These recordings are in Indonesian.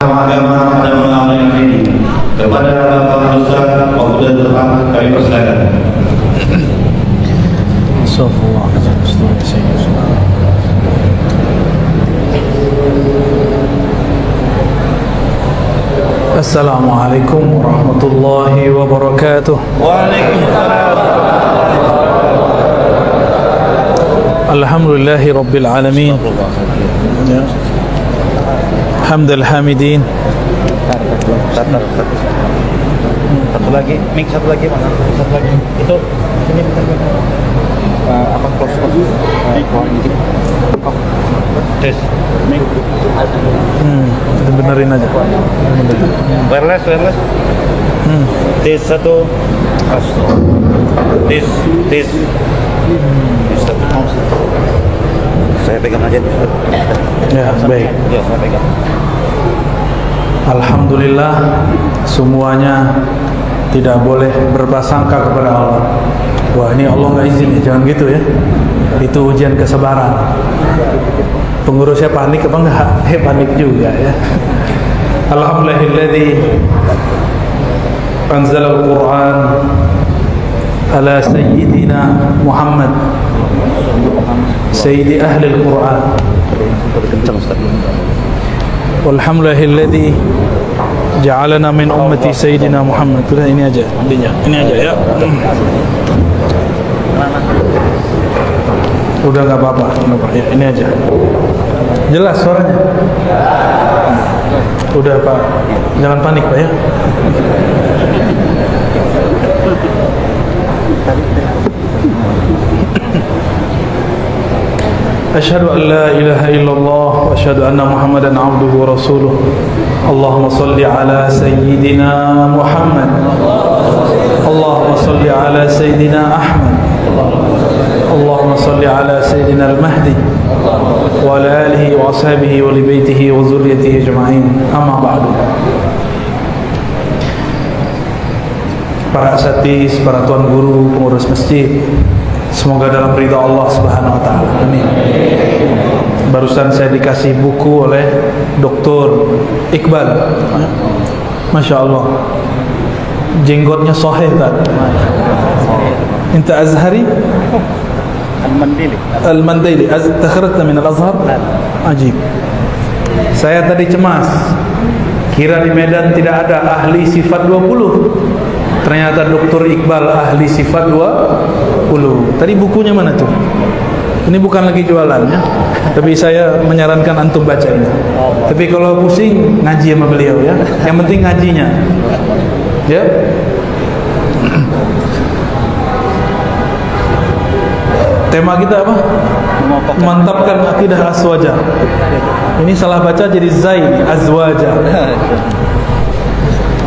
agama dan mengamalkan ini. Kepada Bapak Ustaz Abdul Rahman kami persilakan. Assalamualaikum warahmatullahi wabarakatuh. Waalaikumsalam. Alhamdulillahi rabbil alamin. Hamdal hamidin. Satu lagi, mic satu lagi mana? Satu lagi. Itu ini bentar. Apa close? Tes. Mic. Benerin aja. Wireless. Tes satu. Tes. Tes satu. Saya pegang aja. Ya, baik. Ya, saya pegang. Alhamdulillah, semuanya tidak boleh berprasangka kepada Allah. Wah, ini Allah nggak izin ya, jangan gitu ya. Itu ujian kesabaran. Pengurusnya panik apa enggak? Panik juga ya. Alhamdulillahilladzi anzala al-Qur'an ala sayyidina Muhammad sayyidi ahli al-Qur'an. Walhamdulillahilladzi ja'alana min ummati sayyidina Muhammad. Sudah ini aja. Ini aja ya. Udah enggak apa-apa. Ya, ini aja. Jelas suaranya? Udah Pak. Jangan panik Pak ya. Asyhadu an la ilaha illallah wa asyhadu anna Muhammadan abduhu wa rasuluh. Allahumma salli ala sayyidina Muhammad. Allahumma salli ala sayyidina Ahmad. Allahumma salli ala sayyidina al-Mahdi wa ala alihi wa ashabihi wa li baitihi wa zurriyyatihi ajma'in. Amma ba'du. Para asatidz, para tuan guru, pengurus masjid, semoga dalam ridha Allah Subhanahu wa taala. Amin. Barusan saya dikasih buku oleh Dr. Iqbal. Masya Allah. Jenggotnya sahih kan? Inta Azhari? Al-Mandili. Takharatna min al-Azhar? Ajib. Saya tadi cemas. Kira di Medan tidak ada ahli sifat 20. Ternyata Dr. Iqbal ahli sifat 20. Tadi bukunya mana tuh? Ini bukan lagi jualannya, tapi saya menyarankan antum baca ini. Tapi kalau pusing ngaji sama beliau ya. Yang penting ngajinya. Ya. Tema kita apa? Mantapkan akidah aswaja. Ini salah baca jadi zain azwaja.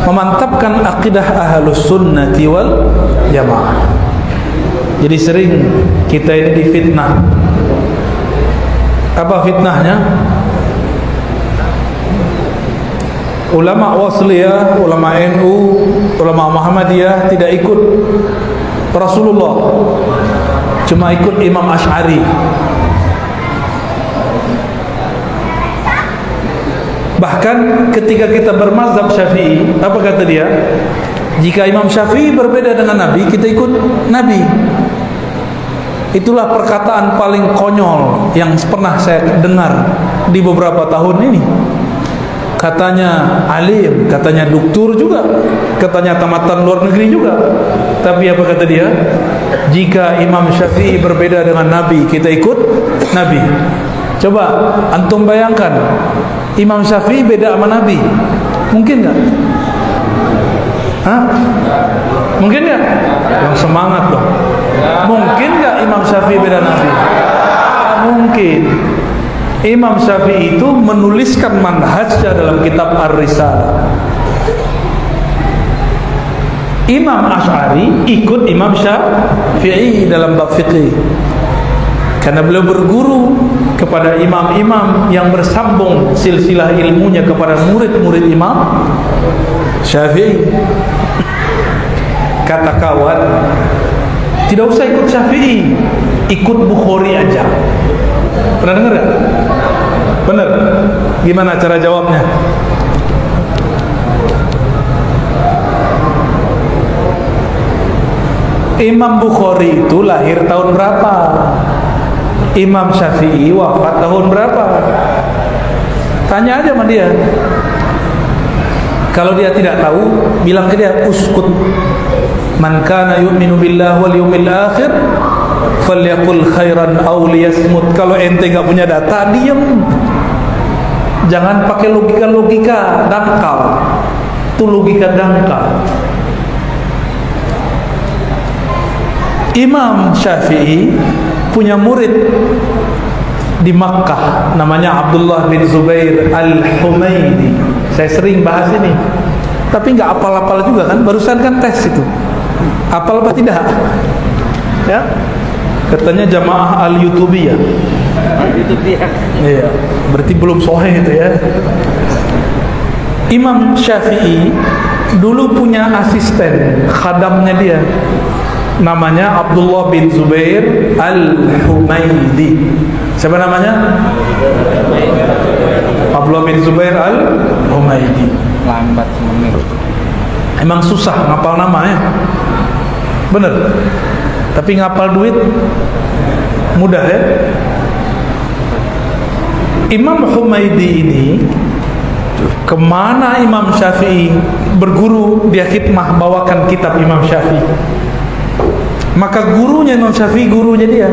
Memantapkan akidah ahlus sunnati wal jamaah. Jadi sering kita ini difitnah. Apa fitnahnya? Ulama Wasliyah, ulama NU, ulama Muhammadiyah tidak ikut Rasulullah, cuma ikut Imam Asy'ari. Bahkan ketika kita bermazhab Syafi'i, apa kata dia? Jika Imam Syafi'i berbeda dengan Nabi, kita ikut Nabi. Itulah perkataan paling konyol yang pernah saya dengar di beberapa tahun ini. Katanya alim, katanya doktor juga, katanya tamatan luar negeri juga. Tapi apa kata dia? Jika Imam Syafi'i berbeda dengan Nabi, kita ikut Nabi. Coba antum bayangkan, Imam Syafi'i beda sama Nabi, mungkin nggak? Hah? Mungkin nggak? Yang semangat dong. Mungkin nggak Imam Syafi'i beda Nabi? Mungkin. Imam Syafi'i itu menuliskan manhajnya dalam kitab Ar-Risalah. Imam Asy'ari ikut Imam Syafi'i dalam bab fikih. Karena beliau berguru kepada imam-imam yang bersambung silsilah ilmunya kepada murid-murid Imam Syafi'i. Kata kawan, tidak usah ikut Syafi'i, ikut Bukhari aja. Pernah dengar gak? Benar? Gimana cara jawabnya? Imam Bukhari itu lahir tahun berapa? Imam Syafi'i wafat tahun berapa? Tanya aja sama dia. Kalau dia tidak tahu, bilang ke dia, uskut. Man kana yu'minu billahi wal yawmil akhir falyaqul khairan aw liyasmut. Kalau ente enggak punya data, diam. Jangan pakai logika-logika dangkal. Itu logika dangkal. Imam Syafi'i punya murid di Makkah, namanya Abdullah bin Zubair Al-Humaidi. Saya sering bahas ini, tapi nggak apal-apal juga kan. Barusan kan tes itu, apal apa tidak? Ya, katanya jamaah Al-Yutubiyah. Al-Yutubiyah. Iya, berarti belum sahih itu ya. Imam Syafi'i dulu punya asisten, khadamnya dia, namanya Abdullah bin Zubair Al-Humaidi. Siapa namanya? Abdullah bin Zubair Al-Humaidi. Lambat menit. Emang susah ngapal namanya, bener. Tapi ngapal duit mudah ya. Imam Humaidi ini kemana Imam Syafi'i berguru, dia khidmah bawakan kitab Imam Syafi'i. Maka gurunya Imam Syafi'i, gurunya dia.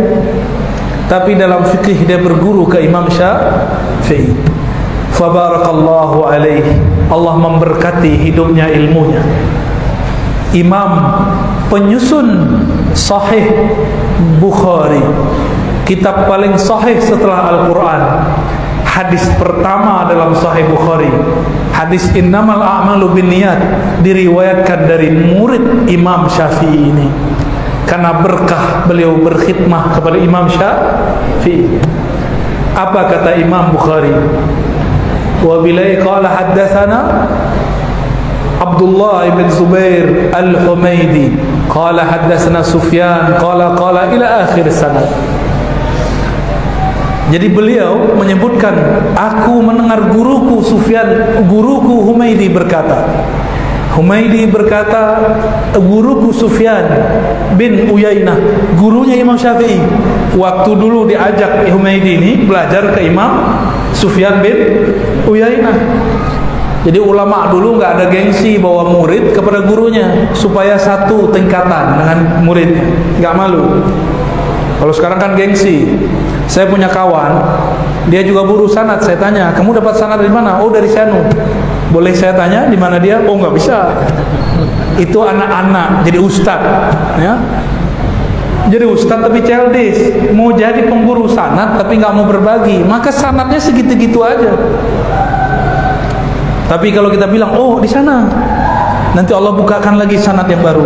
Tapi dalam fikih dia berguru ke Imam Syafi'i. Fabarakallahu alaihi. Allah memberkati hidupnya, ilmunya. Imam penyusun Sahih Bukhari, kitab paling sahih setelah Al-Quran. Hadis pertama dalam Sahih Bukhari, hadis innamal a'malu binniyat, diriwayatkan dari murid Imam Syafi'i ini. Karena berkah beliau berkhidmah kepada Imam Syafi'i. Apa kata Imam Bukhari? Wa bilai qala haddatsana Abdullah bin Zubair Al-Humaidi qala haddatsana Sufyan qala ila akhir sanad. Jadi beliau menyebutkan, aku mendengar guruku Sufyan, guruku Humaidi berkata. Humaidi berkata, guruku Sufyan bin Uyainah, gurunya Imam Syafi'i. Waktu dulu diajak Humaidi ini belajar ke Imam Sufyan bin Uyainah. Jadi ulama dulu nggak ada gengsi bawa murid kepada gurunya, supaya satu tingkatan dengan muridnya, nggak malu. Kalau sekarang kan gengsi. Saya punya kawan, dia juga guru sanad. Saya tanya, kamu dapat sanad dari mana? Oh, dari Syanu. Boleh saya tanya di mana dia? Oh, nggak bisa. Itu anak-anak jadi ustad, ya. Jadi ustad tapi childish, mau jadi pengguru sanad tapi nggak mau berbagi, maka sanadnya segitu-gitu aja. Tapi kalau kita bilang, oh di sana, nanti Allah bukakan lagi sanad yang baru.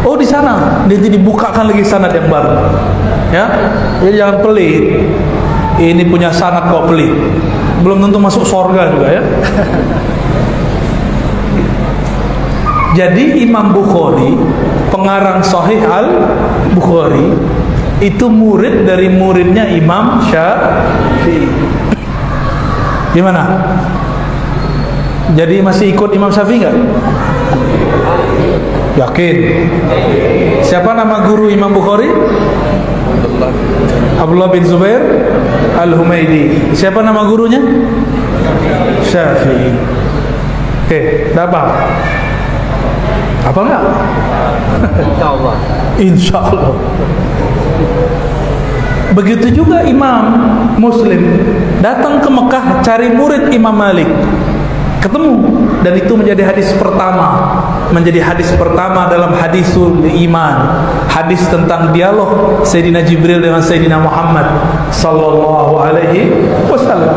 Oh di sana, nanti dibukakan lagi sanad yang baru. Ya, jadi jangan pelit. Ini punya sanad kok pelit, belum tentu masuk surga juga ya. Jadi Imam Bukhari, pengarang Sahih Al-Bukhari, itu murid dari muridnya Imam Syafi'i. Gimana? Jadi masih ikut Imam Syafi'i nggak? Yakin? Siapa nama guru Imam Bukhari? Abdullah bin Zubair Al-Humaidi. Siapa nama gurunya? Syafi'i. Oke, dapat? Apa enggak? Insyaallah. Insyaallah. Begitu juga Imam Muslim datang ke Mekah cari murid Imam Malik, ketemu, dan itu menjadi hadis pertama, dalam hadisul iman, hadis tentang dialog Sayyidina Jibril dengan Sayyidina Muhammad sallallahu alaihi wasallam.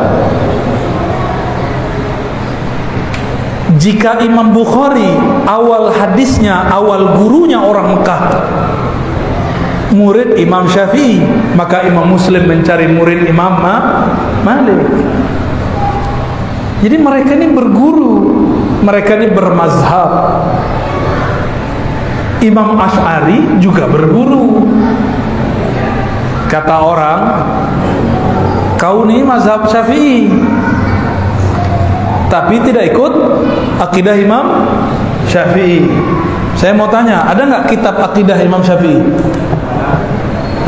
Jika Imam Bukhari awal hadisnya, awal gurunya orang Mekah, murid Imam Syafi'i, maka Imam Muslim mencari murid Imam Malik. Jadi mereka ini berguru, mereka ini bermazhab. Imam Asy'ari juga berguru. Kata orang, kau ini mazhab Syafi'i, tapi tidak ikut akidah Imam Syafi'i. Saya mau tanya, ada nggak kitab akidah Imam Syafi'i?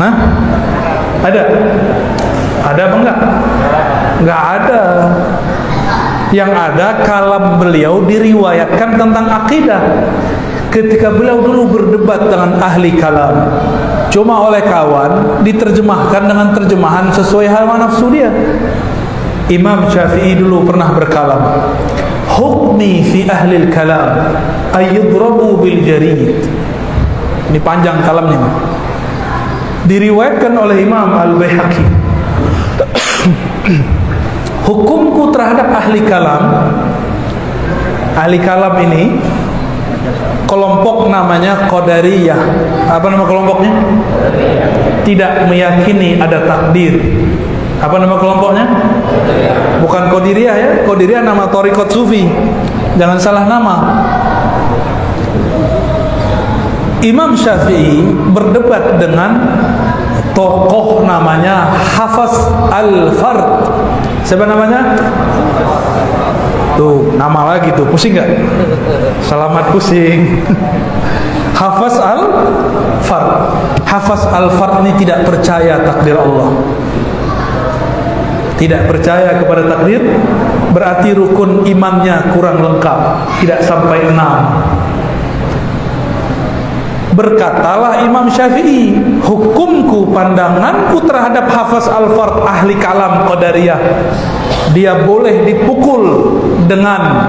Hah? Ada? Ada apa enggak? Nggak ada. Yang ada kalam beliau diriwayatkan tentang akidah ketika beliau dulu berdebat dengan ahli kalam. Cuma oleh kawan diterjemahkan dengan terjemahan sesuai hawa nafsu dia. Imam Syafi'i dulu pernah berkalam, hukmi fi ahli kalam ayyudrabu bil jarid. Ini panjang kalamnya, diriwayatkan oleh Imam Al-Baihaqi. Hukumku terhadap ahli kalam ini kelompok namanya Qadariyah. Apa nama kelompoknya? Tidak meyakini ada takdir. Apa nama kelompoknya? Bukan Qadiriyah ya. Qadiriyah nama thariqat sufi. Jangan salah nama. Imam Syafi'i berdebat dengan tokoh namanya Hafaz Al-Fard. Siapa namanya? Tuh, nama lagi tuh, pusing gak? Selamat pusing. Hafaz Al-Fard. Hafaz Al-Fard ini tidak percaya takdir Allah. Tidak percaya kepada takdir, berarti rukun imannya kurang lengkap, tidak sampai 6. Berkatalah Imam Syafi'i, hukumku, pandanganku terhadap Hafaz Al-Fard ahli kalam Qadariyah, dia boleh dipukul dengan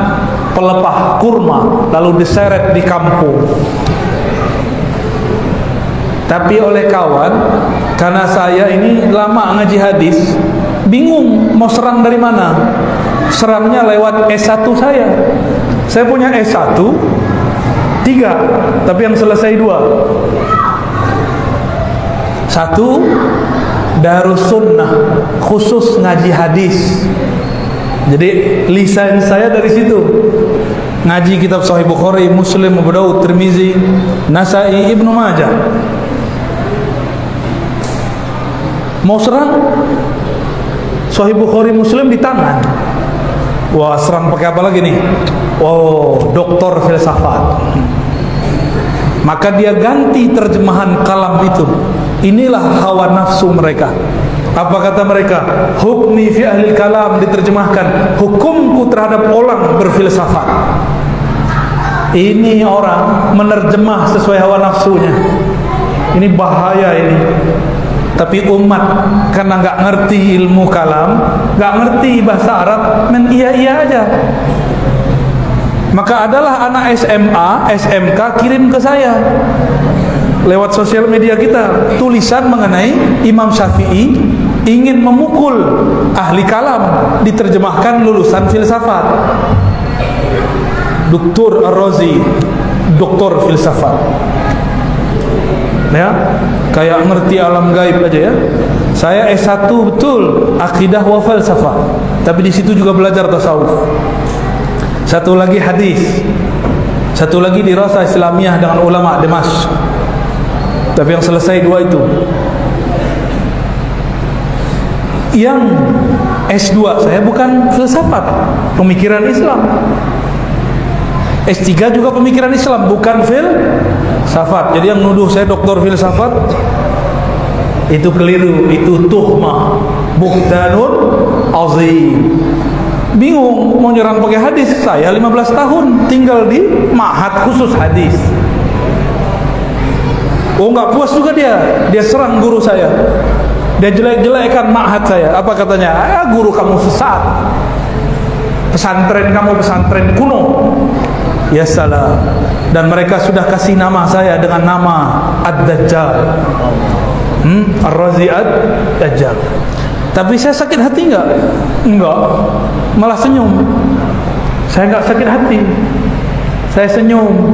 pelepah kurma lalu diseret di kampung. Tapi oleh kawan, karena saya ini lama ngaji hadis, bingung mau serang dari mana. Serangnya lewat S1 saya. Saya punya S1 3, tapi yang selesai 2. 1 Darus Sunnah, khusus ngaji hadis. Jadi lisan saya dari situ. Ngaji kitab Sahih Bukhari, Muslim, Abu Daud, Tirmizi, Nasai, Ibnu Majah. Mau serang Sahih Bukhari, Muslim di tangan. Wah, serang pakai apa lagi nih? Oh, doktor filsafat. Maka dia ganti terjemahan kalam itu. Inilah hawa nafsu mereka. Apa kata mereka? Hukmi fi ahli kalam diterjemahkan, hukumku terhadap orang berfilsafat. Ini orang menerjemah sesuai hawa nafsunya. Ini bahaya ini. Tapi umat karena nggak ngerti ilmu kalam, nggak ngerti bahasa Arab, men iya aja. Maka adalah anak SMA, SMK kirim ke saya lewat sosial media kita tulisan mengenai Imam Syafi'i ingin memukul ahli kalam, diterjemahkan lulusan filsafat. Dr. Ar-Razi, doktor filsafat. Ya, kayak ngerti alam gaib aja ya. Saya S1 betul, akidah wa falsafah. Tapi di situ juga belajar tasawuf. Satu lagi hadis. Satu lagi dirasa Islamiyah dengan ulama Damaskus. Tapi yang selesai 2 itu. Yang S2 saya bukan filsafat, pemikiran Islam. S3 juga pemikiran Islam, bukan filsafat. Jadi yang nuduh saya doktor filsafat itu keliru, itu tuhmah, buhtanun azim. Bingung mau nyerang pakai hadis. Saya 15 tahun tinggal di ma'had khusus hadis. Oh, nggak puas juga dia serang guru saya. Dia jelek-jelekkan ma'had saya. Apa katanya? Guru kamu sesat. Pesantren kamu pesantren kuno. Ya salah. Dan mereka sudah kasih nama saya dengan nama Ad-Dajjal. Ar-Razi Ad-Dajjal. Tapi saya sakit hati enggak? Enggak. Malah senyum. Saya enggak sakit hati. Saya senyum.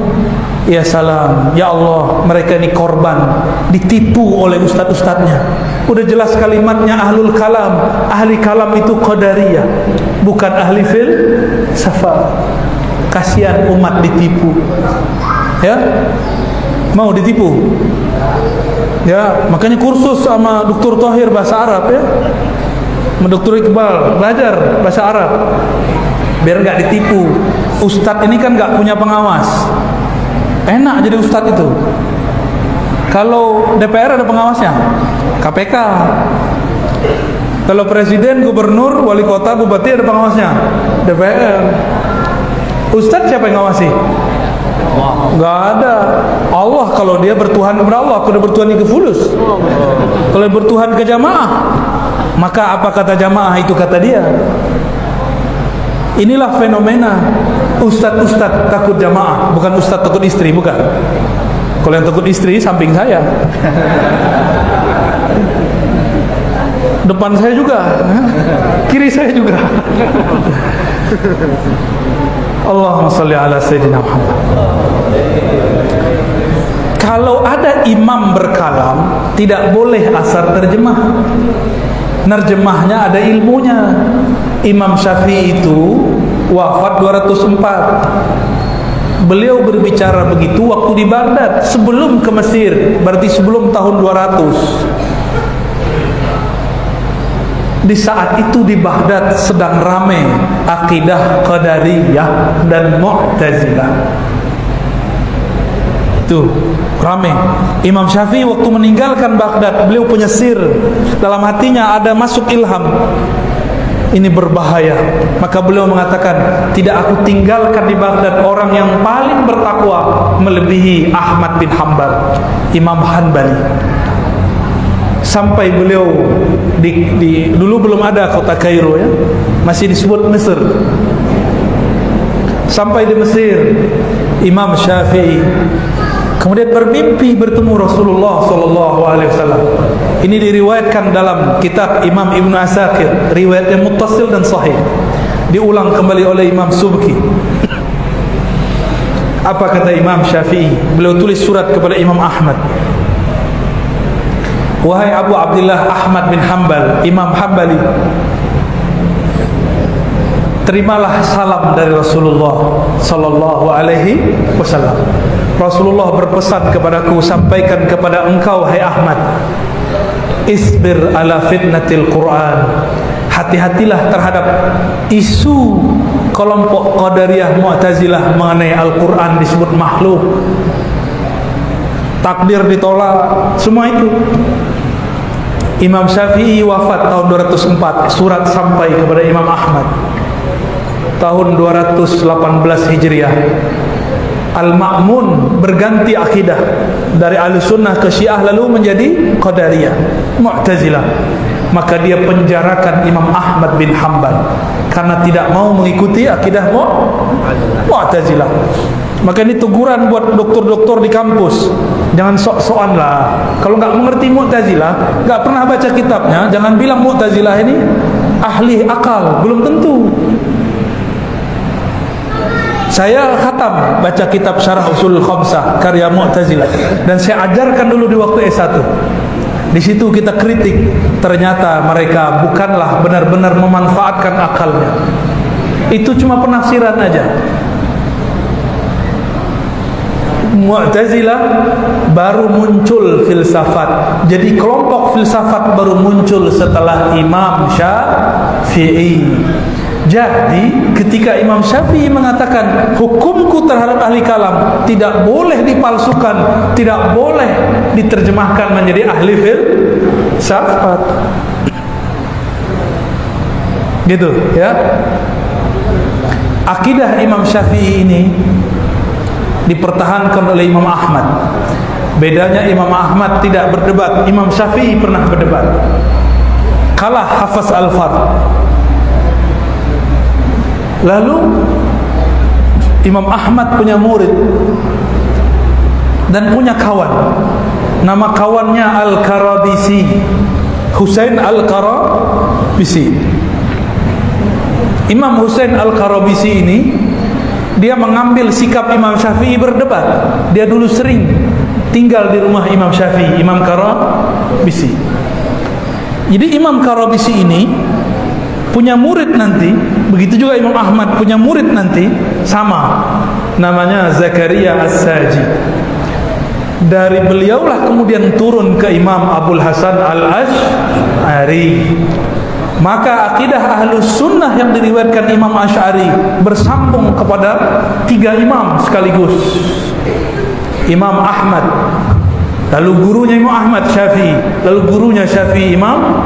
Ya salam. Ya Allah, mereka ini korban, ditipu oleh ustaz-ustaznya. Udah jelas kalimatnya ahlul kalam. Ahli kalam itu qadariyah, bukan ahli filsafat. Kasihan umat ditipu. Ya? Mau ditipu? Ya, makanya kursus sama Dr. Thohir bahasa Arab ya. Sama Dr. Iqbal belajar bahasa Arab biar nggak ditipu. Ustadz ini kan nggak punya pengawas. Enak jadi ustadz itu. Kalau DPR ada pengawasnya, KPK. Kalau presiden, gubernur, wali kota, bupati ada pengawasnya, DPR. Ustadz siapa yang ngawasi? Gak ada. Allah, kalau dia bertuhan kepada Allah, kalau dia bertuhan ke fulus. Kalau dia bertuhan ke jamaah, maka apa kata jamaah itu kata dia. Inilah fenomena ustadz takut jamaah, bukan ustadz takut istri, bukan. Kalau yang takut istri samping saya, depan saya juga, kiri saya juga. Allahumma sholli ala sayyidina Muhammad. Kalau ada imam berkalam, tidak boleh asar terjemah. Nerjemahnya ada ilmunya. Imam Syafi'i itu wafat 204. Beliau berbicara begitu waktu di Baghdad, sebelum ke Mesir, berarti sebelum tahun 200. Di saat itu di Baghdad sedang ramai akidah Qadariyah dan Mu'tazilah. Tuh, ramai. Imam Syafi'i waktu meninggalkan Baghdad, beliau punya sir. Dalam hatinya ada masuk ilham. Ini berbahaya. Maka beliau mengatakan, tidak aku tinggalkan di Baghdad orang yang paling bertakwa melebihi Ahmad bin Hanbal, Imam Hanbali. Sampai beliau dulu belum ada kota Kairo ya, masih disebut Mesir. Sampai di Mesir, Imam Syafi'i kemudian bermimpi bertemu Rasulullah SAW. Ini diriwayatkan dalam kitab Imam Ibn Asakir, riwayat yang muttasil dan sahih. Diulang kembali oleh Imam Subki. Apa kata Imam Syafi'i? Beliau tulis surat kepada Imam Ahmad. Wahai Abu Abdullah Ahmad bin Hanbal, Imam Hanbali, terimalah salam dari Rasulullah sallallahu alaihi wasallam. Rasulullah berpesan kepadaku, sampaikan kepada engkau hai Ahmad, isbir ala fitnatil Quran. Hati-hatilah terhadap isu kelompok Qadariyah Mu'tazilah mengenai Al-Quran disebut makhluk, takdir ditolak, semua itu. Imam Syafi'i wafat tahun 204, surat sampai kepada Imam Ahmad tahun 218 Hijriah. Al-Ma'mun berganti akidah dari Ahlussunnah ke Syiah, lalu menjadi Qadariyah Mu'tazilah. Maka dia penjarakan Imam Ahmad bin Hanbal karena tidak mau mengikuti akidah Mu'tazilah. Maka ini teguran buat doktor-doktor di kampus, jangan sok-sokan lah. Kalau nggak mengerti Mu'tazilah, nggak pernah baca kitabnya, jangan bilang Mu'tazilah ini ahli akal, belum tentu. Saya khatam baca kitab Syarah Ushul Khamsah karya Mu'tazilah, dan saya ajarkan dulu di waktu S1. Di situ kita kritik, ternyata mereka bukanlah benar-benar memanfaatkan akalnya. Itu cuma penafsiran aja. Mu'tazilah baru muncul filsafat. Jadi kelompok filsafat baru muncul setelah Imam Syafi'i. Jadi ketika Imam Syafi'i mengatakan hukumku terhadap ahli kalam tidak boleh dipalsukan, tidak boleh diterjemahkan menjadi ahli filsafat, gitu ya. Akidah Imam Syafi'i ini dipertahankan oleh Imam Ahmad. Bedanya Imam Ahmad tidak berdebat, Imam Syafi'i pernah berdebat. Kalah Hafaz Al-Fard. Lalu Imam Ahmad punya murid dan punya kawan. Nama kawannya Al-Karabisi, Husain Al-Karabisi. Imam Husain Al-Karabisi ini dia mengambil sikap Imam Syafi'i berdebat. Dia dulu sering tinggal di rumah Imam Syafi'i, Imam Karabisi. Jadi Imam Karabisi ini punya murid nanti, begitu juga Imam Ahmad punya murid nanti, sama namanya Zakaria As-Saji. Dari beliaulah kemudian turun ke Imam Abul Hasan Al-Asy'ari. Maka akidah Ahlus Sunnah yang diriwayatkan Imam Asy'ari bersambung kepada 3 imam sekaligus. Imam Ahmad, lalu gurunya Imam Ahmad Syafi'i, lalu gurunya Syafi'i Imam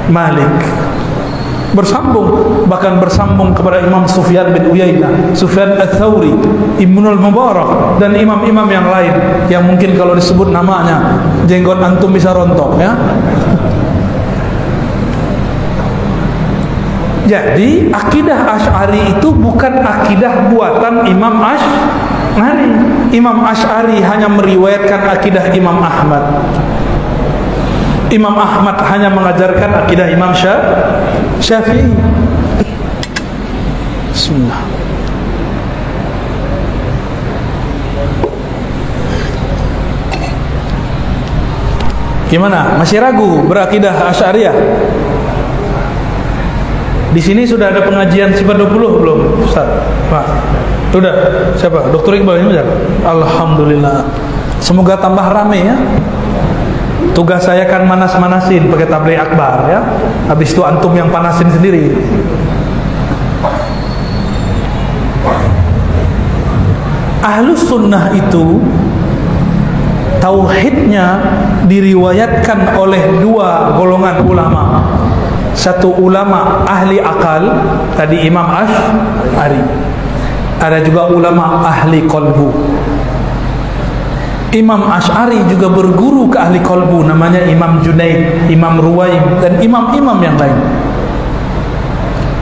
Malik. Bersambung, bahkan bersambung kepada Imam Sufyan bin Uyainah, Sufyan Ats-Tsauri, Ibnul Mubarak, dan imam-imam yang lain yang mungkin kalau disebut namanya jenggot antum bisa rontok, ya. Jadi akidah Asy'ari itu bukan akidah buatan Imam Asy'ari. Imam Asy'ari hanya meriwayatkan akidah Imam Ahmad. Imam Ahmad hanya mengajarkan akidah Imam Syafi'i. Bismillah. Gimana? Masih ragu berakidah Asy'ariyah? Di sini sudah ada pengajian sifat 20 belum, Ustaz? Pak. Sudah. Siapa? Dr. Iqbal ini benar? Alhamdulillah. Semoga tambah rame, ya. Tugas saya kan manas-manasin pakai tabligh akbar, ya. Habis itu antum yang panasin sendiri. Ahlus sunnah itu tauhidnya diriwayatkan oleh dua golongan ulama. Satu ulama ahli akal, tadi Imam Asy'ari. Ada juga ulama ahli qalbu. Imam Asy'ari juga berguru ke ahli qalbu, namanya Imam Junaid, Imam Ruwaim, dan imam-imam yang lain.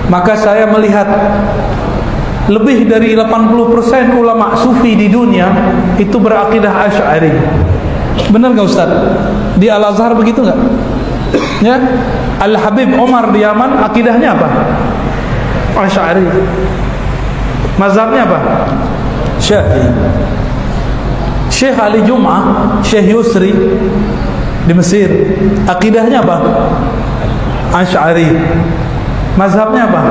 Maka saya melihat lebih dari 80% ulama sufi di dunia itu berakidah Asy'ari. Benar nggak Ustaz? Di Al-Azhar begitu nggak? Ya, Al-Habib Omar di Yaman akidahnya apa? Asy'ari. Mazhabnya apa? Syafi'i. Syekh Ali Jum'ah, Syekh Yusri di Mesir, akidahnya apa? Asy'ari. Mazhabnya apa?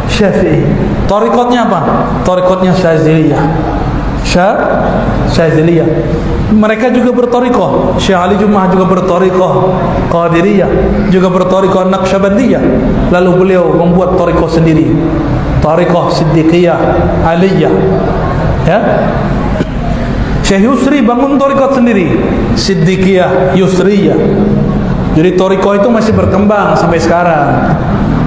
Syafi'i. Thariqatnya apa? Thariqatnya Syadziliyah. Syadziliyah. Mereka juga berthariqah. Syekh Ali Jum'ah juga berthariqah Qadiriyah, juga berthariqah Naqsyabandiyah. Lalu beliau membuat thariqah sendiri, thariqah Siddiqiyah Aliyah. Ya. Syekh Yusri bangun thariqat sendiri, Siddiqiyah Yusriyah. Jadi thariqah itu masih berkembang sampai sekarang.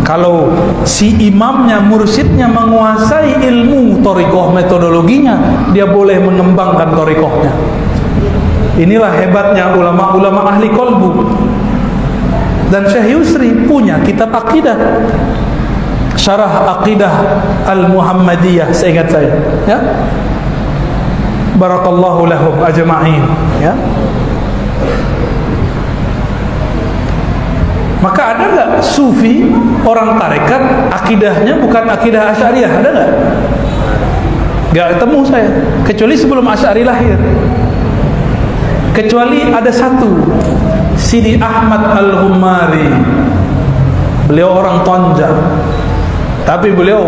Kalau si imamnya, mursyidnya menguasai ilmu thariqah, metodologinya, dia boleh mengembangkan thariqahnya. Inilah hebatnya ulama-ulama ahli qalbu. Dan Syekh Yusri punya kitab akidah, Syarah Aqidah Al-Muhammadiyah, seingat saya, ya. Barakallahu lahum ajma'in, ya. Maka ada enggak sufi, orang tarekat, akidahnya bukan akidah Asy'ariyah? Ada enggak? Enggak ketemu saya, kecuali sebelum Asy'ari lahir. Kecuali ada satu, Sidi Ahmad Al-Ghumari. Beliau orang Tonja, tapi beliau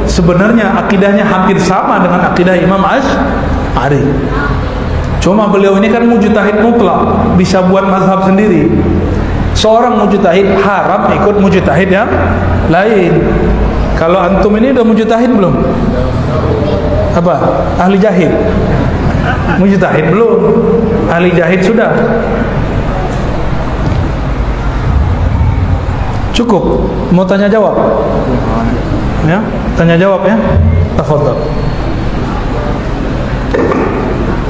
sebenarnya akidahnya hampir sama dengan akidah Imam Asy'ari. Cuma beliau ini kan mujtahid mutlak, bisa buat mazhab sendiri. Seorang mujtahid haram ikut mujtahid yang lain. Kalau antum ini udah mujtahid belum? Apa? Ahli jahid? Mujtahid belum? Ahli jahid sudah. Cukup? Mau tanya jawab? Ya, tanya jawab ya. Tafadhol.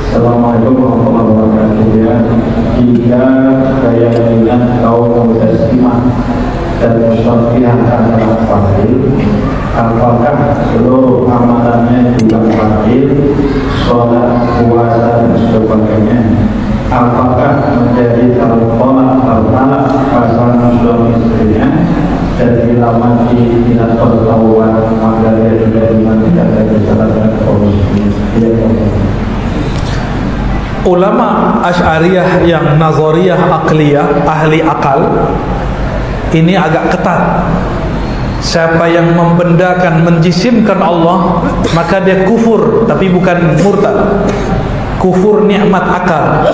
Assalamualaikum warahmatullahi wabarakatuh. Ya, jika keyakinan kaum muslimah dan musyafi'ah adalah fardil, apakah seluruh amalannya juga fardil, sholat, puasa dan sebagainya? Apakah menjadi talqonah pasangan suami istrinya dan bila mati tidak bertahuan maka dia juga tidak ada kesalahan kaum muslimin? Ulama Asy'ariyah yang nazariyah akliyah, ahli akal, ini agak ketat. Siapa yang membendakan, menjisimkan Allah, maka dia kufur, tapi bukan murtad. Kufur nikmat akal.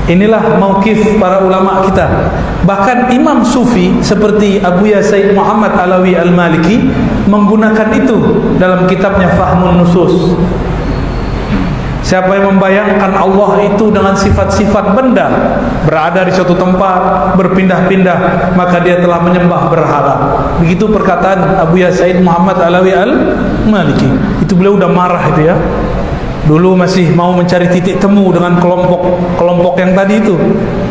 Inilah mauqif para ulama kita. Bahkan Imam Sufi seperti Abuya Sayyid Muhammad Alawi Al-Maliki menggunakan itu dalam kitabnya Fahmun Nusus. Siapa yang membayangkan Allah itu dengan sifat-sifat benda, berada di suatu tempat, berpindah-pindah, maka dia telah menyembah berhala. Begitu perkataan Abu Said Muhammad Alawi Al-Maliki. Itu beliau udah marah itu ya. Dulu masih mau mencari titik temu dengan kelompok yang tadi itu,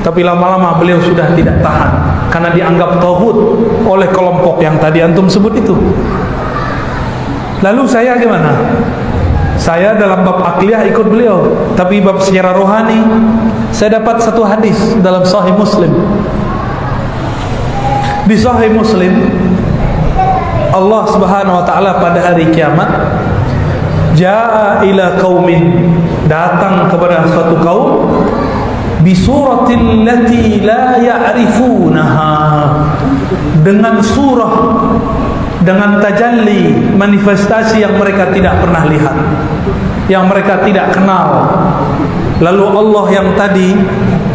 tapi lama-lama beliau sudah tidak tahan karena dianggap tauhid oleh kelompok yang tadi antum sebut itu. Lalu saya gimana? Saya dalam bab akliyah ikut beliau, tapi bab secara rohani saya dapat satu hadis dalam Sahih Muslim. Di Sahih Muslim, Allah Subhanahu wa taala pada hari kiamat jaa ila qaumin, datang kepada suatu kaum bi suratil lati la ya'rifunaha, dengan surah, dengan tajalli, manifestasi yang mereka tidak pernah lihat, yang mereka tidak kenal. Lalu Allah yang tadi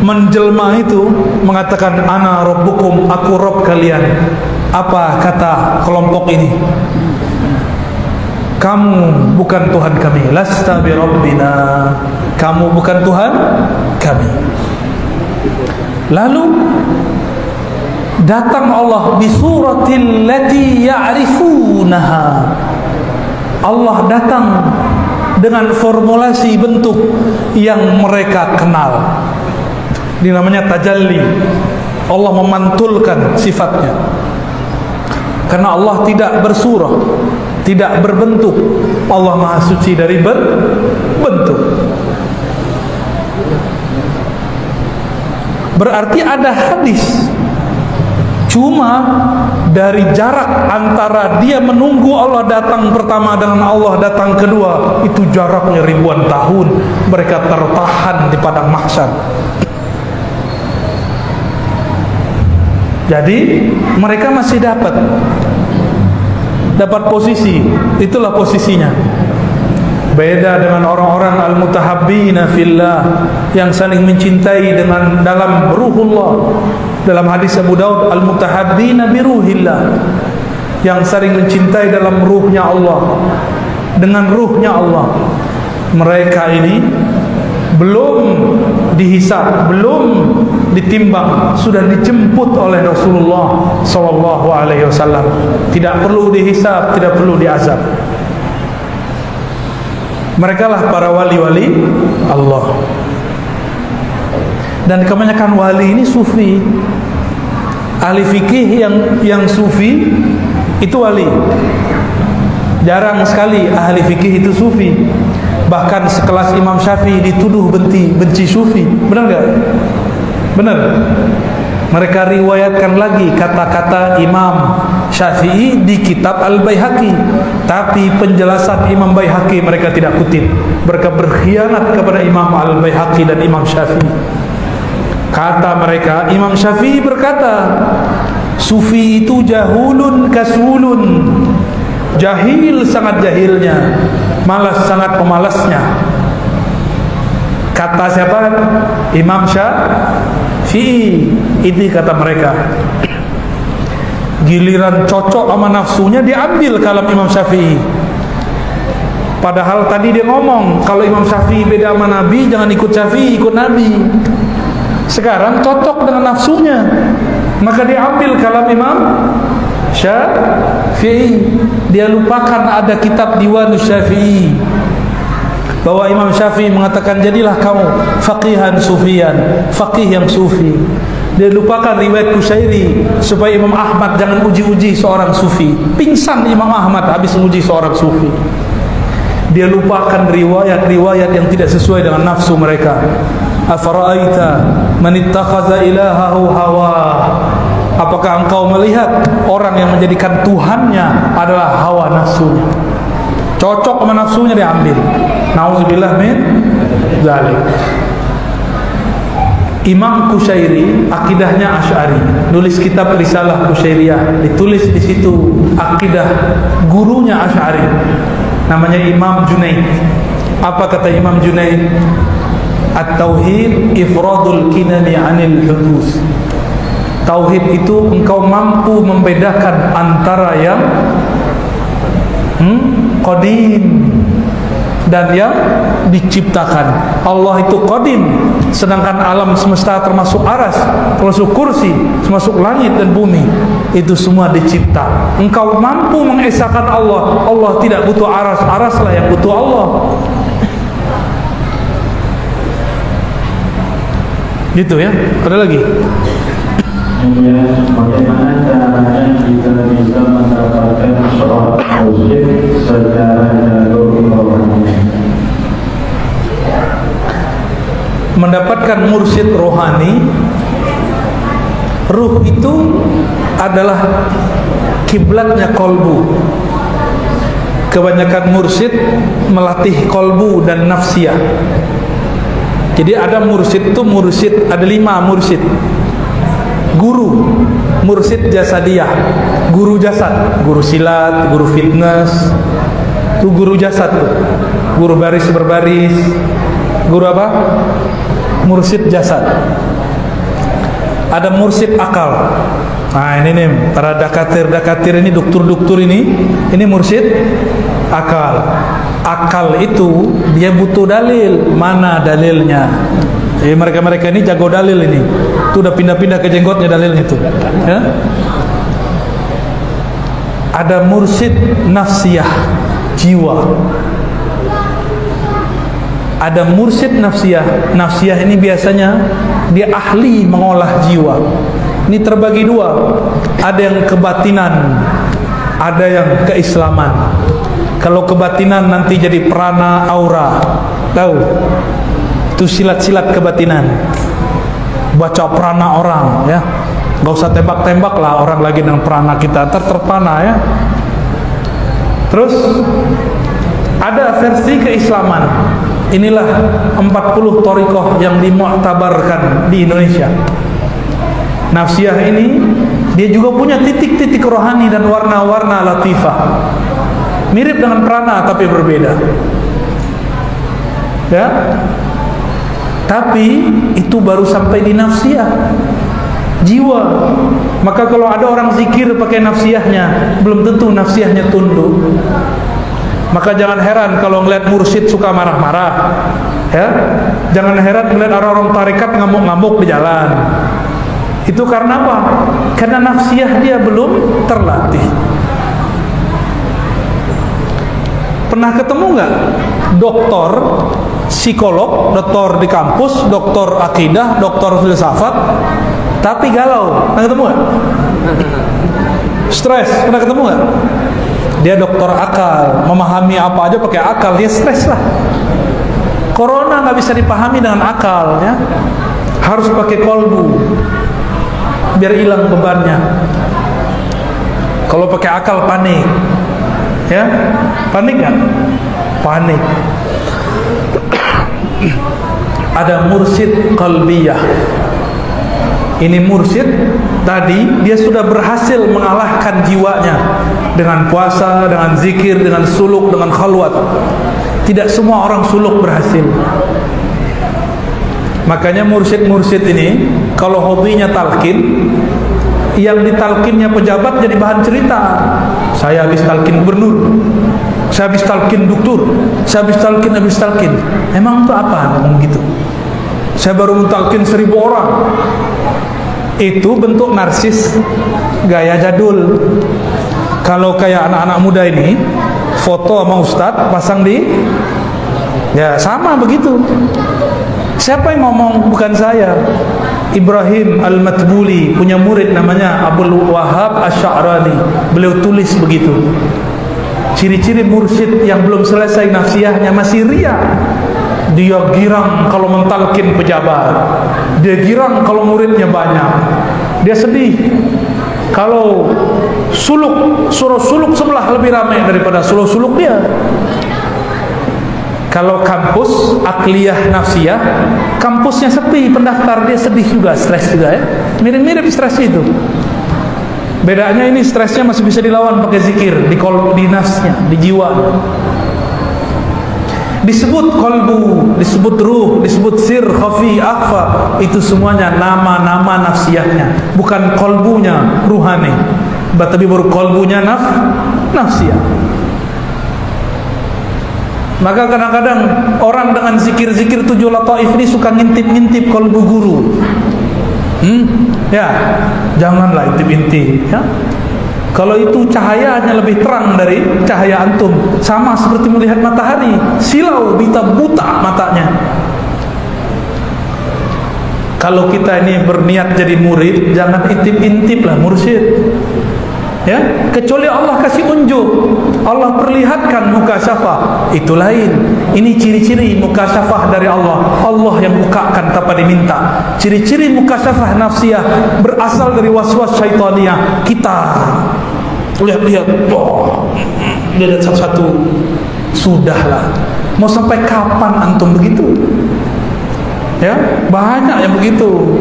menjelma itu mengatakan, ana rabbukum, aku Rabb kalian. Apa kata kelompok ini? Kamu bukan Tuhan kami. Lasta bi rabbina, kamu bukan Tuhan kami. Lalu datang Allah bi suratil lati ya'rifunaha. Allah datang dengan formulasi bentuk yang mereka kenal. Ini namanya tajalli. Allah memantulkan sifatnya. Karena Allah tidak bersurah, tidak berbentuk. Allah Maha Suci dari berbentuk. Berarti ada hadis, cuma dari jarak antara dia menunggu Allah datang pertama dengan Allah datang kedua, itu jaraknya ribuan tahun. Mereka tertahan di padang mahsyar. Jadi mereka masih dapat posisi. Itulah posisinya. Beda dengan orang-orang al-mutahabbina fillah, yang saling mencintai dengan dalam ruhullah. Dalam hadis Abu Daud, al-mutahabbina biruhillah, yang saling mencintai dalam ruhnya Allah, dengan ruhnya Allah. Mereka ini belum dihisab, belum ditimbang, sudah dijemput oleh Rasulullah SAW. Tidak perlu dihisab, tidak perlu diazab. Mereka lah para wali-wali Allah. Dan kebanyakan wali ini sufi. Ahli fikih yang sufi itu wali. Jarang sekali ahli fikih itu sufi. Bahkan sekelas Imam Syafi'i dituduh benci sufi. Benar gak? Benar. Mereka riwayatkan lagi kata-kata Imam Syafi'i di kitab Al-Baihaqi, tapi penjelasan Imam Baihaqi mereka tidak kutip. Mereka berkhianat kepada Imam Al-Baihaqi dan Imam Syafi'i. Kata mereka, Imam Syafi'i berkata, sufi itu jahulun kasulun, jahil sangat jahilnya, malas sangat pemalasnya. Kata siapa? Imam Syafi'i. Itu kata mereka. Giliran cocok sama nafsunya diambil kalam Imam Syafi'i. Padahal tadi dia ngomong kalau Imam Syafi'i beda sama Nabi, jangan ikut Syafi'i, ikut Nabi. Sekarang cocok dengan nafsunya, maka diambil kalam Imam Syafi'i. Dia lupakan ada kitab Diwanus Syafi'i, bahwa Imam Syafi'i mengatakan jadilah kamu faqihan sufian, faqih yang sufi. Dia lupakan riwayat Kusyairi supaya Imam Ahmad jangan uji-uji seorang sufi. Pingsan Imam Ahmad habis menguji seorang sufi. Dia lupakan riwayat-riwayat yang tidak sesuai dengan nafsu mereka. Afara'aita man ittakhadha ilahahu hawa. Apakah engkau melihat orang yang menjadikan Tuhannya adalah hawa nafsunya? Cocok sama nafsunya diambil. Nauzubillah min dzalik. Imam Kusyairi akidahnya Asy'ari, nulis kitab Risalah Kusyairiyah, ditulis di situ akidah gurunya Asy'ari, namanya Imam Junaid. Apa kata Imam Junaid? At-tauhid ifradul kinani 'anil hudus. Tauhid itu engkau mampu membedakan antara yang qadim dan yang diciptakan. Allah itu qadim, sedangkan alam semesta termasuk aras, termasuk kursi, termasuk langit dan bumi, itu semua dicipta. Engkau mampu mengesahkan Allah. Allah tidak butuh aras, araslah yang butuh Allah. Gitu ya. Ada lagi? Kemudian bagaimana caranya kita bisa mendapatkan seorang mursyid secara jalur rohani? Mendapatkan mursyid rohani, ruh itu adalah kiblatnya kolbu. Kebanyakan mursyid melatih kolbu dan nafsiyah. Jadi ada mursyid itu ada 5 mursyid. Guru, mursyid jasadiyah, guru jasad, guru silat, guru fitness, itu guru jasad tuh. Guru baris berbaris, guru apa? Mursyid jasad. Ada mursyid akal. Nah ini nih, para dakatir ini, dokter ini mursyid akal. Akal itu dia butuh dalil. Mana dalilnya? Mereka ini jago dalil ini. Itu udah pindah-pindah ke jenggotnya dalilnya itu. Ya? Ada mursyid nafsiyah, jiwa. Ada mursyid nafsiyah. Nafsiyah ini biasanya dia ahli mengolah jiwa. Ini terbagi 2. Ada yang kebatinan, ada yang keislaman. Kalau kebatinan nanti jadi prana aura. Tahu? Itu silat-silat kebatinan. Baca prana orang ya. Gak usah tembak-tembak lah orang lagi dengan prana kita, terpana ya. Terus ada versi keislaman. Inilah 40 thariqah yang dimu'tabarkan di Indonesia. Nafsiyah ini dia juga punya titik-titik rohani dan warna-warna latifah. Mirip dengan prana tapi berbeda. Ya. Tapi itu baru sampai di nafsiyah, jiwa. Maka kalau ada orang zikir pakai nafsiyahnya, belum tentu nafsiyahnya tunduk. Maka jangan heran kalau ngeliat mursyid suka marah-marah, ya. Jangan heran ngeliat orang-orang tarekat ngamuk-ngamuk di jalan. Itu karena apa? Karena nafsiyah dia belum terlatih. Pernah ketemu nggak doktor psikolog, doktor di kampus, doktor akidah, doktor filsafat, tapi galau? Pernah ketemu nggak? Stres? Pernah ketemu nggak? Dia dokter akal, memahami apa aja pakai akal, dia stres lah. Corona nggak bisa dipahami dengan akal, ya. Harus pakai kolbu, biar hilang bebannya. Kalau pakai akal panik, ya, panik nggak? Panik. Ada mursyid qalbiyah. Ini mursyid tadi dia sudah berhasil mengalahkan jiwanya dengan puasa, dengan zikir, dengan suluk, dengan khalwat. Tidak semua orang suluk berhasil. Makanya mursyid-mursyid ini kalau hobinya talqin, yang ditalkinnya pejabat jadi bahan cerita. Saya habis talkin gubernur, saya habis talkin doktor, saya habis talkin. Emang itu apa ngomong gitu? Saya baru mentalkin 1000 orang. Itu bentuk narsis gaya jadul. Kalau kayak anak-anak muda ini foto sama ustadz pasang di, ya sama begitu. Siapa yang ngomong? Bukan saya. Ibrahim Al-Matbuli punya murid namanya Abdul Wahab Asy'arani. Beliau tulis begitu. Ciri-ciri mursyid yang belum selesai nafsiyahnya, masih riya. Dia girang kalau mentalkin pejabat, dia girang kalau muridnya banyak, dia sedih kalau suruh suluk sebelah lebih ramai daripada suluk dia. Kalau kampus akliyah nafsiyah, kampusnya sepi, pendaftar dia sedih juga, stres juga ya. Mirip-mirip stres itu. Bedanya ini stresnya masih bisa dilawan pakai zikir, di nafsnya, di jiwa. Disebut kolbu, disebut ruh, disebut sir, khafi, akhfa. Itu semuanya nama-nama nafsiyahnya, bukan kolbunya ruhani, tapi baru kolbunya nafsiyah. Maka kadang-kadang orang dengan zikir-zikir 7 lataif ini suka ngintip-ngintip kalbu guru. Ya, janganlah intip-intip ya. Kalau itu cahayanya lebih terang dari cahaya antum, sama seperti melihat matahari, silau buta matanya. Kalau kita ini berniat jadi murid, jangan intip-intip lah mursyid. Ya, kecuali Allah kasih unjuk, Allah perlihatkan mukasyafah, itu lain. Ini ciri-ciri mukasyafah dari Allah. Allah yang bukakan tanpa diminta. Ciri-ciri mukasyafah nafsiyah berasal dari waswas syaitaniah. Kita lihat-lihat, lihat satu-satu, sudahlah. Mau sampai kapan antum begitu? Ya, banyak yang begitu.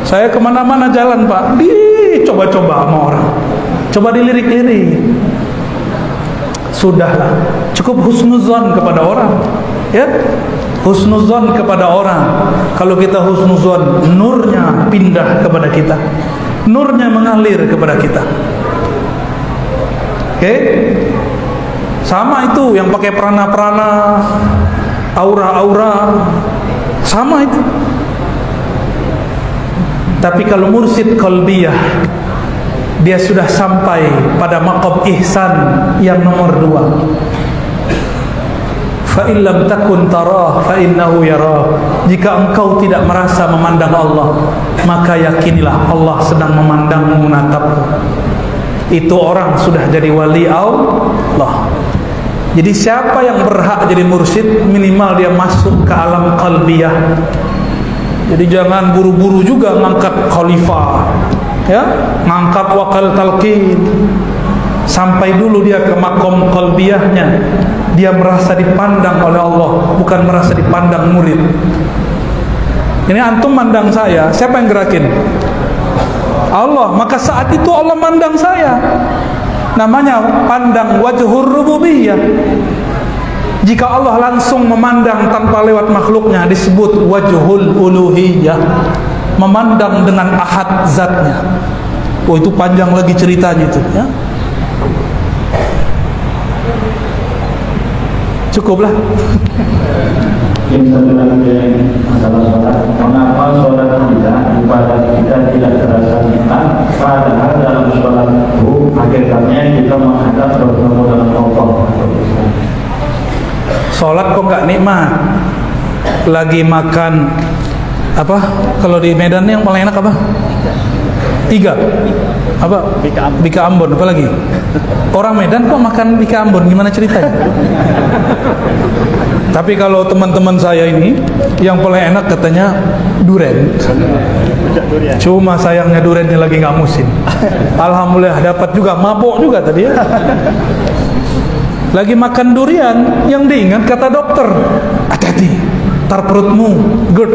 Saya kemana-mana jalan Pak, dicoba-coba sama orang, coba dilirik-lirik. Sudahlah, cukup husnuzon kepada orang. Ya, husnuzon kepada orang. Kalau kita husnuzon, nurnya pindah kepada kita, nurnya mengalir kepada kita. Oke? Sama itu yang pakai prana-prana, aura-aura, sama itu. Tapi kalau mursyid qalbiyah, dia sudah sampai pada maqam ihsan yang nomor 2. Fa in lam takun tarah fa innahu yarah. Jika engkau tidak merasa memandang Allah, maka yakinilah Allah sedang memandangmu, menatapmu. Itu orang sudah jadi wali Allah. Jadi siapa yang berhak jadi mursyid, minimal dia masuk ke alam qalbiyah. Jadi jangan buru-buru juga ngangkat khalifah, ya, ngangkat wakil talqin. Sampai dulu dia ke makom qalbiyahnya, dia merasa dipandang oleh Allah, bukan merasa dipandang murid. Ini antum mandang saya, siapa yang gerakin? Allah. Maka saat itu Allah mandang saya. Namanya pandang wajhur rububiyah. Jika Allah langsung memandang tanpa lewat makhluknya, disebut wajhul uluhiyah, memandang dengan ahad zatnya. Oh, itu panjang lagi ceritanya itu ya. Cukuplah. Yang satu lagi masalah sholat. Mengapa sholat kita, ibadah kita tidak terasa nikmat, padahal dalam sholat itu hakikatnya kita menghadap bertemu dengan Allah. Sholat kok nggak nikmat? Lagi makan apa? Kalau di Medan yang paling enak apa? Iga. Apa? Bika Ambon. Apa lagi? Orang Medan kok makan Bika Ambon? Gimana ceritanya? Tapi kalau teman-teman saya ini yang paling enak katanya duren. Cuma sayangnya durennya lagi nggak musim. Alhamdulillah dapat juga, mabok juga tadi ya. Lagi makan durian, yang diingat kata dokter, hati-hati, tar perutmu GERD,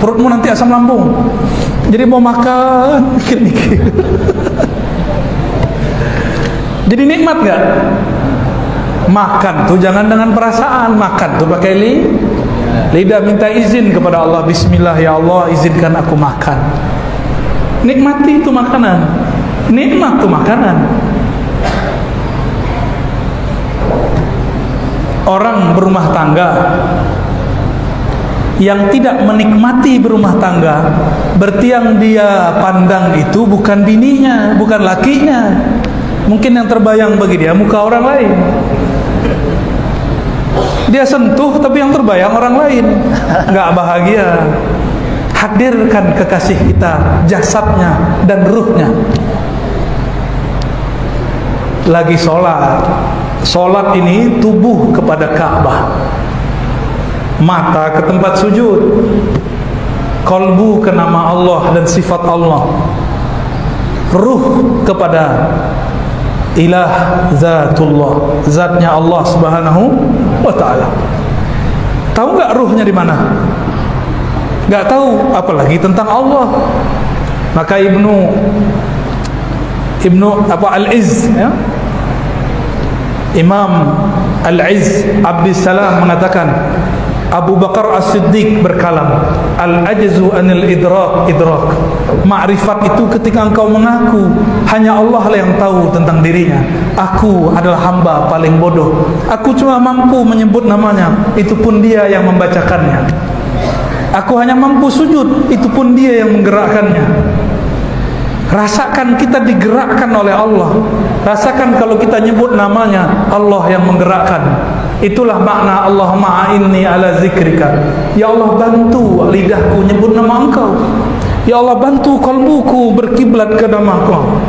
perutmu nanti asam lambung. Jadi mau makan mikir-mikir. Jadi nikmat gak? Makan tuh jangan dengan perasaan, makan tuh pakai lidah, minta izin kepada Allah. Bismillah ya Allah, izinkan aku makan. Nikmati itu makanan, nikmat tuh makanan. Orang berumah tangga yang tidak menikmati berumah tangga, berarti yang dia pandang itu bukan bininya, bukan lakinya. Mungkin yang terbayang bagi dia muka orang lain. Dia sentuh tapi yang terbayang orang lain. Nggak bahagia. Hadirkan kekasih kita, jasadnya dan ruhnya. Lagi sholat. Sholat ini tubuh kepada Ka'bah, mata ke tempat sujud, kalbu ke nama Allah dan sifat Allah, ruh kepada ilah zatullah, zatnya Allah subhanahu wa ta'ala. Tahu nggak ruhnya di mana? Nggak tahu, apalagi tentang Allah. Maka Ibnu Al-Izz ya? Imam Al-Izz Abdissalam mengatakan, Abu Bakar As-Siddiq berkalam, al-ajzu anil idrak. Ma'rifat itu ketika engkau mengaku hanya Allah lah yang tahu tentang dirinya. Aku adalah hamba paling bodoh. Aku cuma mampu menyebut namanya, itu pun dia yang membacakannya. Aku hanya mampu sujud, itu pun dia yang menggerakkannya. Rasakan kita digerakkan oleh Allah. Rasakan kalau kita nyebut namanya, Allah yang menggerakkan. Itulah makna Allahumma a'inni ala zikrika. Ya Allah, bantu lidahku nyebut nama Engkau. Ya Allah, bantu kalbuku berkiblat ke nama Engkau.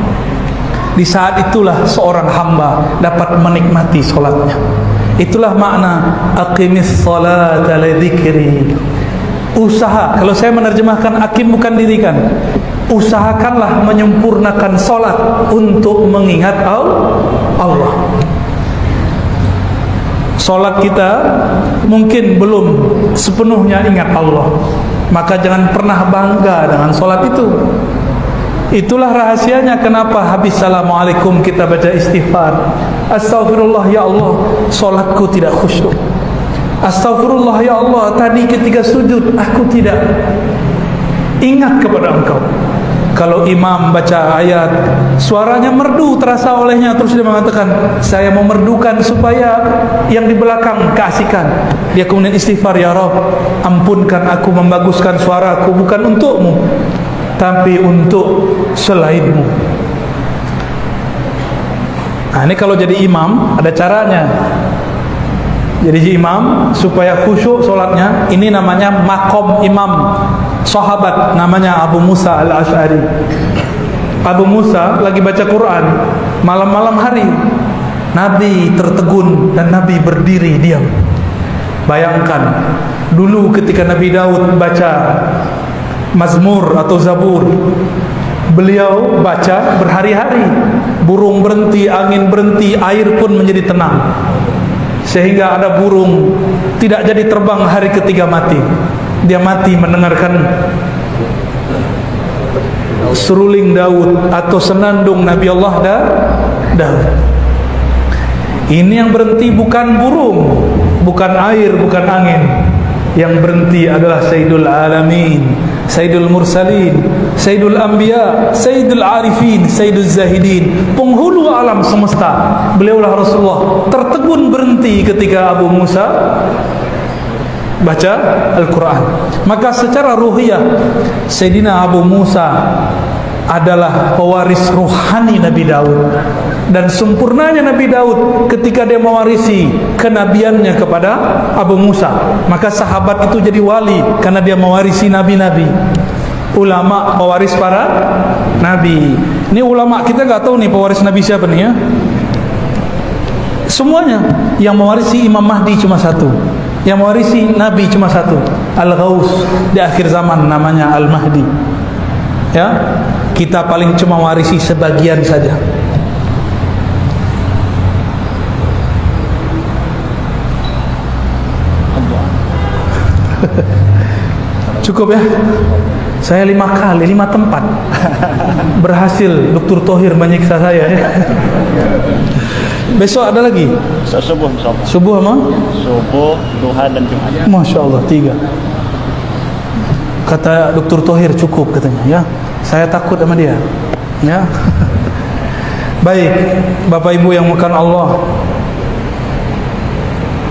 Di saat itulah seorang hamba dapat menikmati solatnya. Itulah makna aqimis salata li dzikri. Usaha, kalau saya menerjemahkan akim bukan dirikan, usahakanlah menyempurnakan solat untuk mengingat Allah. Solat kita mungkin belum sepenuhnya ingat Allah, maka jangan pernah bangga dengan solat itu. Itulah rahasianya kenapa habis assalamualaikum kita baca istighfar. Astaghfirullah ya Allah, solatku tidak khusyuk. Astaghfirullah ya Allah, tadi ketika sujud aku tidak ingat kepada Engkau. Kalau imam baca ayat, suaranya merdu terasa olehnya, terus dia mengatakan, saya mau merdukan supaya yang di belakang keasikan. Dia kemudian istighfar, ya Rabb, ampunkan aku membaguskan suaraku bukan untukmu, tapi untuk selainmu. Nah, ini kalau jadi imam ada caranya. Jadi imam supaya khusyuk solatnya, ini namanya makom imam. Sahabat namanya Abu Musa Al-Asy'ari. Abu Musa lagi baca Quran malam-malam hari, Nabi tertegun dan Nabi berdiri diam. Bayangkan dulu ketika Nabi Daud baca Mazmur atau Zabur, beliau baca berhari-hari, burung berhenti, angin berhenti, air pun menjadi tenang, sehingga ada burung tidak jadi terbang hari ketiga mati. Dia mati mendengarkan seruling Daud atau senandung Nabi Allah Daud. Ini yang berhenti bukan burung, bukan air, bukan angin. Yang berhenti adalah Sayyidul Alamin, Sayyidul Mursalin, Sayyidul Anbiya, Sayyidul Arifin, Sayyidul Zahidin, penghulu alam semesta. Beliaulah Rasulullah. Tertegun berhenti ketika Abu Musa baca Al-Quran. Maka secara ruhiyah Sayyidina Abu Musa adalah pewaris ruhani Nabi Daud. Dan sempurnanya Nabi Daud ketika dia mewarisi kenabiannya kepada Abu Musa, maka sahabat itu jadi wali karena dia mewarisi nabi-nabi. Ulama pewaris para nabi. Ini ulama kita nggak tahu nih pewaris nabi siapa nih ya. Semuanya yang mewarisi Imam Mahdi cuma satu, yang mewarisi Nabi cuma satu, Al-Ghaus di akhir zaman namanya Al-Mahdi. Ya, kita paling cuma warisi sebagian saja. Cukup ya. Saya 5 kali, 5 tempat berhasil Dr. Thohir menyiksa saya ya. Besok ada lagi? Subuh insyaallah. Subuh apa? Subuh, duha dan Jumat. Masya Allah, 3. Kata Dr. Thohir cukup katanya ya. Saya takut sama dia ya. Baik, Bapak Ibu yang bukan Allah,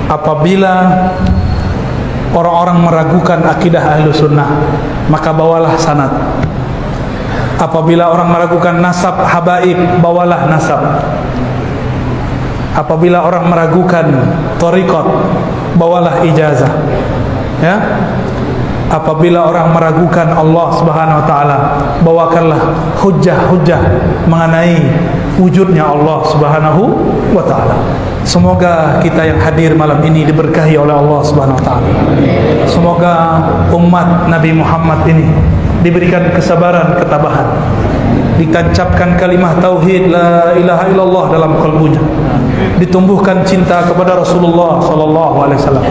apabila orang-orang meragukan akidah Ahlus Sunnah, maka bawalah sanad. Apabila orang meragukan nasab habaib, bawalah nasab. Apabila orang meragukan thariqat, bawalah ijazah. Ya. Apabila orang meragukan Allah Subhanahu wa taala, bawakanlah hujjah-hujjah mengenai wujudnya Allah Subhanahu wa taala. Semoga kita yang hadir malam ini diberkahi oleh Allah Subhanahu wa taala. Semoga umat Nabi Muhammad ini diberikan kesabaran, ketabahan, ditancapkan kalimah tauhid la ilaha illallah dalam kalbunya, ditumbuhkan cinta kepada Rasulullah sallallahu alaihi wasallam,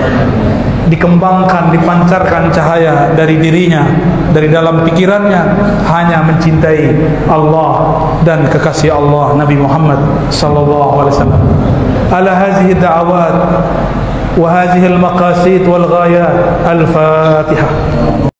dikembangkan, dipancarkan cahaya dari dirinya, dari dalam pikirannya hanya mencintai Allah dan kekasih Allah Nabi Muhammad sallallahu alaihi wasallam. Ala hadhihi da'awat wa hadhihi al-maqasid wal ghayat. Al-Fatihah.